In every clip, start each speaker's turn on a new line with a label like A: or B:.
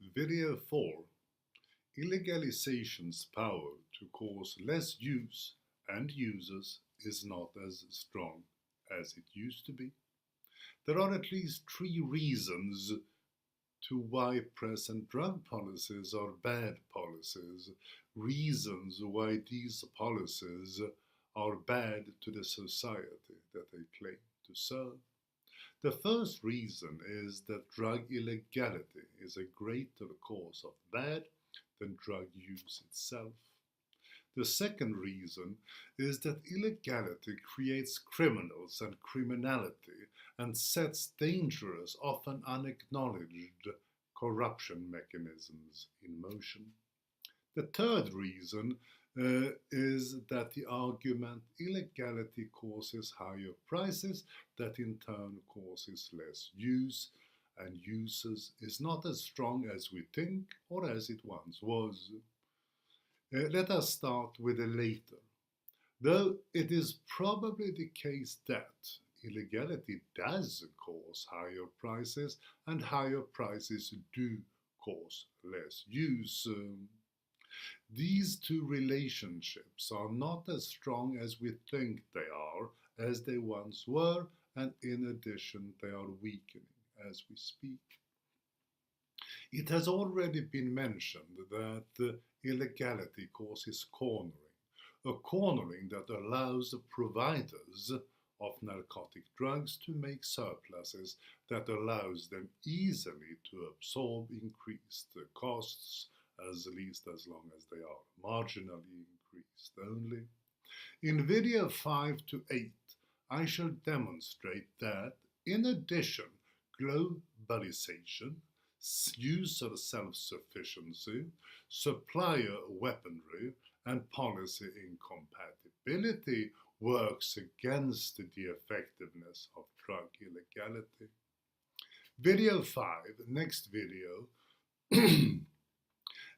A: Video 4. Illegalization's power to cause less use and users is not as strong as it used to be. There are at least 3 reasons to why present drug policies are bad policies, reasons why these policies are bad to the society that they claim to serve. The first reason is that drug illegality is a greater cause of bad than drug use itself. The second reason is that illegality creates criminals and criminality and sets dangerous, often unacknowledged corruption mechanisms in motion. The third reason is that the argument illegality causes higher prices, that in turn causes less use, and uses is not as strong as we think or as it once was. Let us start with the later. Though it is probably the case that illegality does cause higher prices, and higher prices do cause less use. These two relationships are not as strong as we think they are, as they once were, and in addition they are weakening as we speak. It has already been mentioned that illegality causes cornering, a cornering that allows the providers of narcotic drugs to make surpluses that allows them easily to absorb increased costs, at least as long as they are marginally increased only. In video 5 to 8, I shall demonstrate that, in addition, globalization, user self-sufficiency, supplier weaponry, and policy incompatibility works against the effectiveness of drug illegality. Video 5, next video,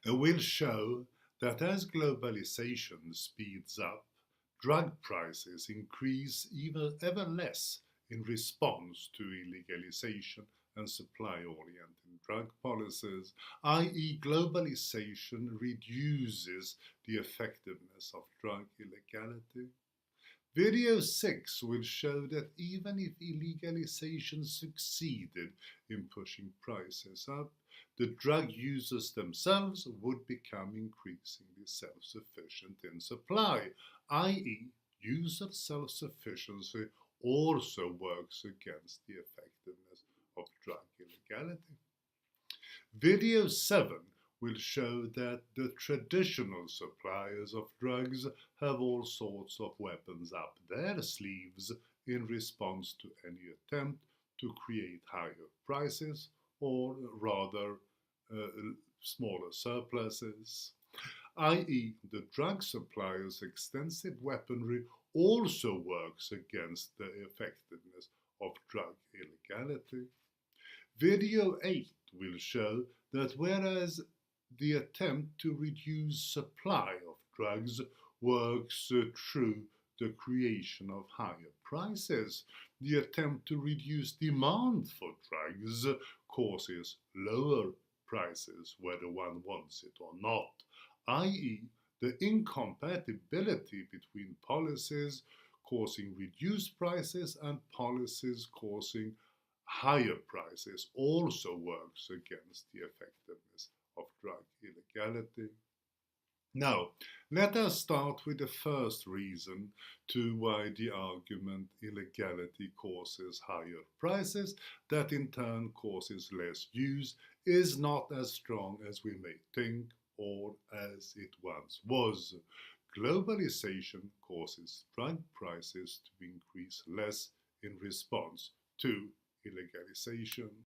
A: will show that as globalization speeds up, drug prices increase ever less in response to illegalization and supply-oriented drug policies, i.e. globalization reduces the effectiveness of drug illegality. Video 6 will show that even if illegalization succeeded in pushing prices up, the drug users themselves would become increasingly self-sufficient in supply, i.e. user self-sufficiency also works against the effectiveness of drug illegality. Video 7 will show that the traditional suppliers of drugs have all sorts of weapons up their sleeves in response to any attempt to create higher prices, or rather smaller surpluses, i.e. the drug suppliers' extensive weaponry also works against the effectiveness of drug illegality. Video 8 will show that whereas the attempt to reduce supply of drugs works through the creation of higher prices, the attempt to reduce demand for drugs causes lower prices whether one wants it or not, i.e. the incompatibility between policies causing reduced prices and policies causing higher prices also works against the effectiveness of drug illegality. Now, let us start with the first reason to why the argument illegality causes higher prices, that in turn causes less use, is not as strong as we may think or as it once was. Globalization causes drug prices to increase less in response to illegalization.